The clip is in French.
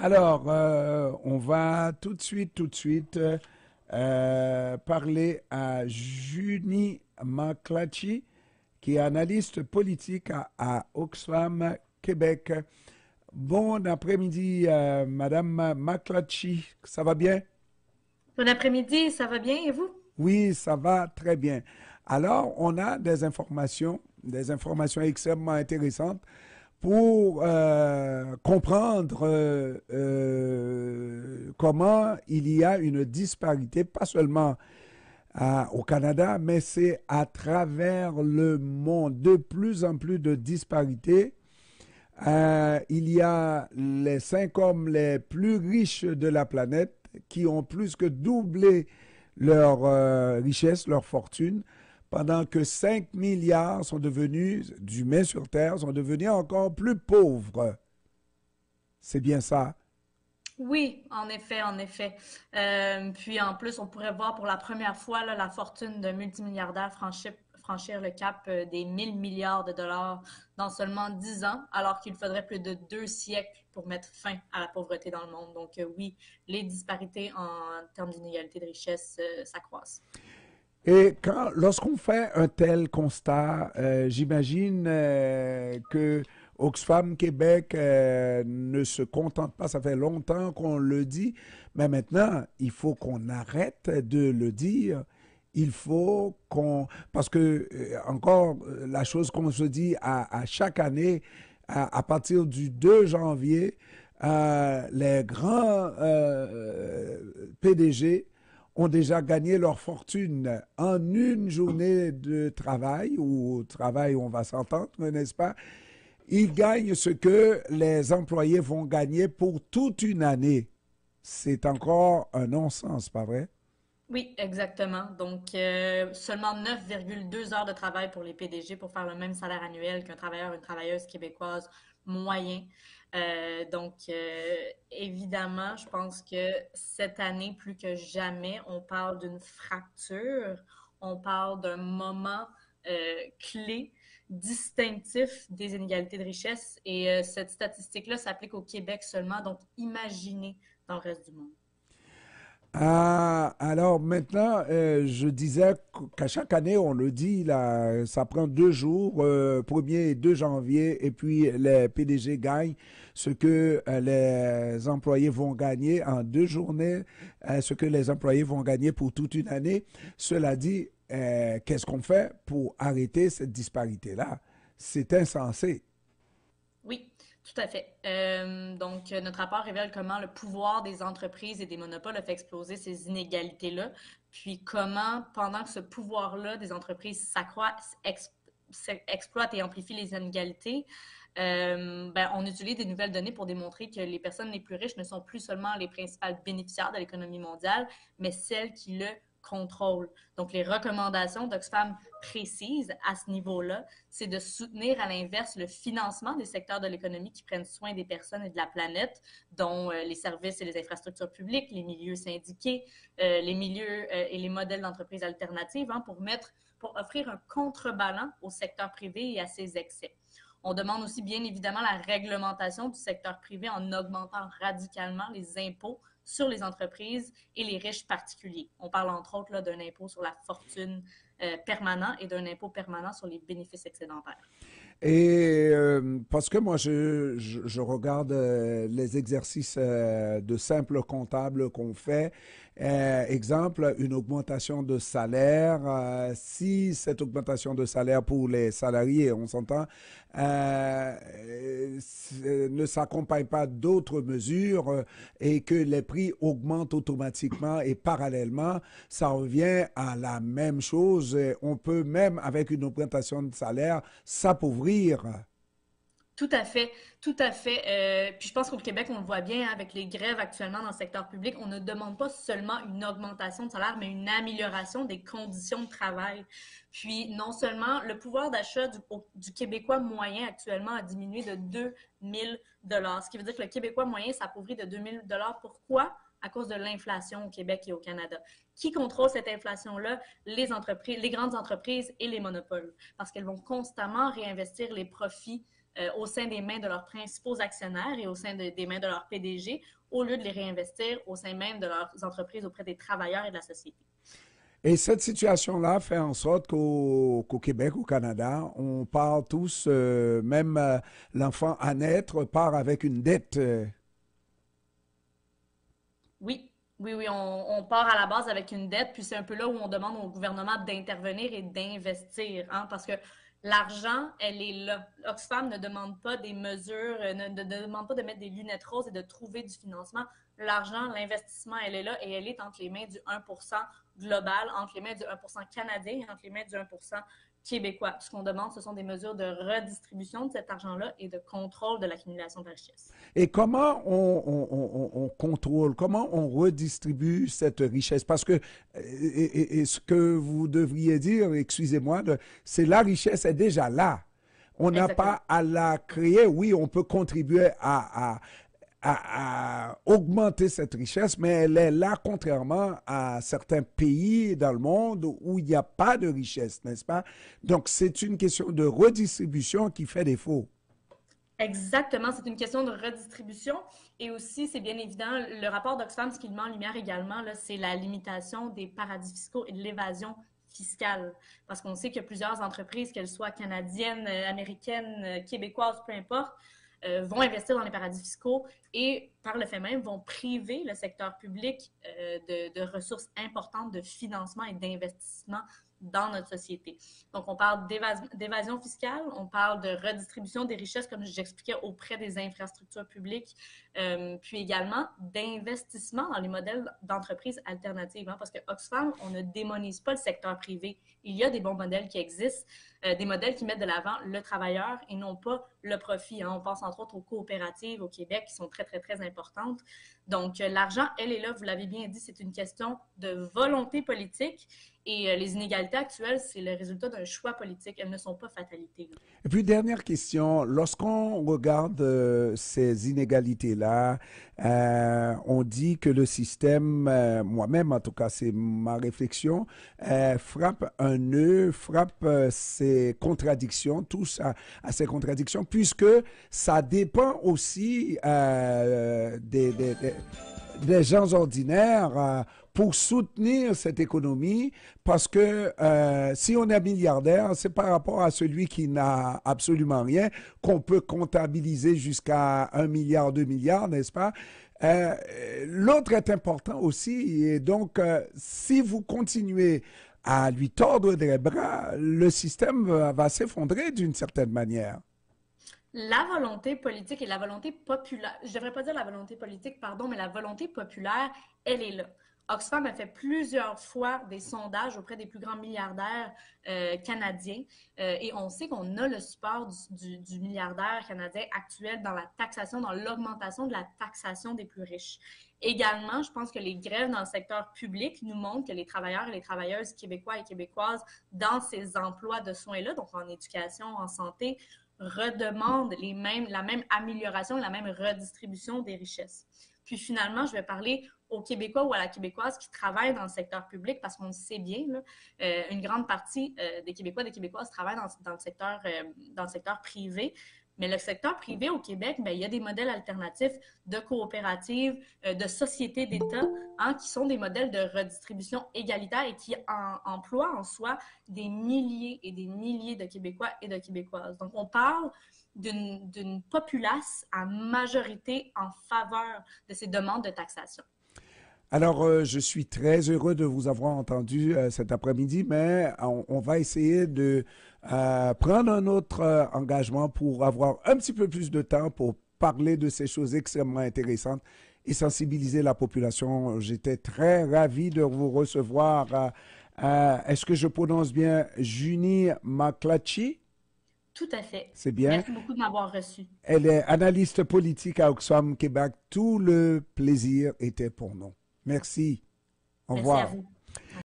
Alors, on va tout de suite parler à Junie McClatchy, qui est analyste politique à Oxfam, Québec. Bon après-midi, Madame McClatchy. Ça va bien? Bon après-midi, ça va bien et vous? Oui, ça va très bien. Alors, on a des informations extrêmement intéressantes pour comprendre comment il y a une disparité, pas seulement au Canada, mais c'est à travers le monde. De plus en plus de disparités. Il y a les 5 hommes les plus riches de la planète qui ont plus que doublé leur richesse, leur fortune, pendant que 5 milliards sont devenus, d'humains sur Terre, sont devenus encore plus pauvres. C'est bien ça. Oui, en effet, en effet. Puis en plus, on pourrait voir pour la première fois là, la fortune d'un multimilliardaire franchir le cap des 1000 milliards de dollars dans seulement 10 ans, alors qu'il faudrait plus de 2 siècles pour mettre fin à la pauvreté dans le monde. Donc oui, les disparités en termes d'inégalité de richesse s'accroissent. Et lorsqu'on fait un tel constat, j'imagine que Oxfam Québec ne se contente pas, ça fait longtemps qu'on le dit, mais maintenant, il faut qu'on arrête de le dire. Il faut qu'on... Parce que, encore, la chose qu'on se dit à chaque année, à partir du 2 janvier, les grands PDG ont déjà gagné leur fortune en une journée de travail, ou travail, on va s'entendre, n'est-ce pas? Ils gagnent ce que les employés vont gagner pour toute une année. C'est encore un non-sens, pas vrai? Oui, exactement. Donc, seulement 9,2 heures de travail pour les PDG pour faire le même salaire annuel qu'un travailleur, une travailleuse québécoise moyen. Évidemment, je pense que cette année, plus que jamais, on parle d'une fracture, on parle d'un moment clé, distinctif des inégalités de richesse. Et cette statistique-là s'applique au Québec seulement, donc imaginez dans le reste du monde. Ah, alors maintenant, je disais qu'à chaque année, on le dit, là, ça prend 2 jours, 1er et 2 janvier, et puis les PDG gagnent ce que les employés vont gagner en 2 journées, ce que les employés vont gagner pour toute une année. Cela dit, qu'est-ce qu'on fait pour arrêter cette disparité-là? C'est insensé. Oui, tout à fait. Notre rapport révèle comment le pouvoir des entreprises et des monopoles a fait exploser ces inégalités-là, puis comment, pendant que ce pouvoir-là des entreprises s'accroît, exploite et amplifie les inégalités, on utilise des nouvelles données pour démontrer que les personnes les plus riches ne sont plus seulement les principales bénéficiaires de l'économie mondiale, mais celles qui le contrôlent. Donc, les recommandations d'Oxfam précises à ce niveau-là, c'est de soutenir à l'inverse le financement des secteurs de l'économie qui prennent soin des personnes et de la planète, dont les services et les infrastructures publiques, les milieux syndiqués, les milieux et les modèles d'entreprises alternatives, hein, pour offrir un contrebalan au secteur privé et à ses excès. On demande aussi bien évidemment la réglementation du secteur privé en augmentant radicalement les impôts sur les entreprises et les riches particuliers. On parle entre autres d'un impôt sur la fortune permanent et d'un impôt permanent sur les bénéfices excédentaires. Et parce que moi, je regarde les exercices de simple comptable qu'on fait. Exemple, une augmentation de salaire. Si cette augmentation de salaire pour les salariés, on s'entend, ne s'accompagne pas d'autres mesures et que les prix augmentent automatiquement et parallèlement, ça revient à la même chose. On peut même, avec une augmentation de salaire, s'appauvrir. Tout à fait, tout à fait. Puis je pense qu'au Québec, on le voit bien hein, avec les grèves actuellement dans le secteur public, on ne demande pas seulement une augmentation de salaire, mais une amélioration des conditions de travail. Puis non seulement le pouvoir d'achat du Québécois moyen actuellement a diminué de 2 000 dollars, ce qui veut dire que le Québécois moyen s'appauvrit de 2 000 dollars. Pourquoi? À cause de l'inflation au Québec et au Canada. Qui contrôle cette inflation-là? Les entreprises, les grandes entreprises et les monopoles, parce qu'elles vont constamment réinvestir les profits au sein des mains de leurs principaux actionnaires et au sein des mains de leurs PDG, au lieu de les réinvestir au sein même de leurs entreprises auprès des travailleurs et de la société. Et cette situation-là fait en sorte qu'au Québec, au Canada, on part tous, même l'enfant à naître part avec une dette. Oui, oui, on part à la base avec une dette, puis c'est un peu là où on demande au gouvernement d'intervenir et d'investir, hein, parce que l'argent, elle est là. Oxfam ne demande pas des mesures, ne demande pas de mettre des lunettes roses et de trouver du financement. L'argent, l'investissement, elle est là et elle est entre les mains du 1% global, entre les mains du 1% canadien et entre les mains du 1% québécois. Ce qu'on demande, ce sont des mesures de redistribution de cet argent-là et de contrôle de l'accumulation de la richesse. Et comment on contrôle, comment on redistribue cette richesse? Parce que, et ce que vous devriez dire, excusez-moi, c'est la richesse est déjà là. On n'a Exactement. pas à la créer. Oui, on peut contribuer à augmenter cette richesse, mais elle est là contrairement à certains pays dans le monde où il n'y a pas de richesse, n'est-ce pas? Donc, c'est une question de redistribution qui fait défaut. Exactement, c'est une question de redistribution et aussi, c'est bien évident, le rapport d'Oxfam, ce qu'il met en lumière également, là, c'est la limitation des paradis fiscaux et de l'évasion fiscale. Parce qu'on sait que plusieurs entreprises, qu'elles soient canadiennes, américaines, québécoises, peu importe, vont investir dans les paradis fiscaux et, par le fait même, vont priver le secteur public de ressources importantes de financement et d'investissement dans notre société. Donc, on parle d'évasion fiscale, on parle de redistribution des richesses, comme j'expliquais, auprès des infrastructures publiques, puis également d'investissement dans les modèles d'entreprises alternatives, hein, parce que Oxfam, on ne démonise pas le secteur privé. Il y a des bons modèles qui existent, des modèles qui mettent de l'avant le travailleur et non pas le profit, hein. On pense entre autres aux coopératives au Québec qui sont très, très, très importantes. Donc, l'argent, elle est là, vous l'avez bien dit, c'est une question de volonté politique et les inégalités actuelles, c'est le résultat d'un choix politique. Elles ne sont pas fatalités, là. Et puis, dernière question, lorsqu'on regarde ces inégalités-là, on dit que le système, moi-même en tout cas, c'est ma réflexion, frappe un nœud, frappe ces contradictions, tous à ces contradictions, puisque ça dépend aussi des gens ordinaires pour soutenir cette économie, parce que si on est milliardaire, c'est par rapport à celui qui n'a absolument rien qu'on peut comptabiliser jusqu'à 1 milliard, 2 milliards, n'est-ce pas? Euh, L'autre est important aussi, et donc si vous continuez à lui tordre des bras, le système va s'effondrer d'une certaine manière. La volonté politique et la volonté populaire, je ne devrais pas dire la volonté politique, pardon, mais la volonté populaire, elle est là. Oxfam a fait plusieurs fois des sondages auprès des plus grands milliardaires canadiens et on sait qu'on a le support du milliardaire canadien actuel dans la taxation, dans l'augmentation de la taxation des plus riches. Également, je pense que les grèves dans le secteur public nous montrent que les travailleurs et les travailleuses québécois et québécoises dans ces emplois de soins-là, donc en éducation, en santé, redemandent la même amélioration et la même redistribution des richesses. Puis finalement, je vais parler aux Québécois ou à la Québécoise qui travaillent dans le secteur public parce qu'on le sait bien, là, une grande partie des Québécois et des Québécoises travaillent dans le secteur privé. Mais le secteur privé au Québec, bien, il y a des modèles alternatifs de coopératives, de sociétés d'État, hein, qui sont des modèles de redistribution égalitaire et qui emploient en soi des milliers et des milliers de Québécois et de Québécoises. Donc, on parle d'une populace à majorité en faveur de ces demandes de taxation. Alors, je suis très heureux de vous avoir entendu cet après-midi, mais on va essayer de prendre un autre engagement pour avoir un petit peu plus de temps pour parler de ces choses extrêmement intéressantes et sensibiliser la population. J'étais très ravi de vous recevoir. Est-ce que je prononce bien Junie McClatchy? Tout à fait. C'est bien. Merci beaucoup de m'avoir reçu. Elle est analyste politique à Oxfam Québec. Tout le plaisir était pour nous. Merci. Au Merci à revoir. vous.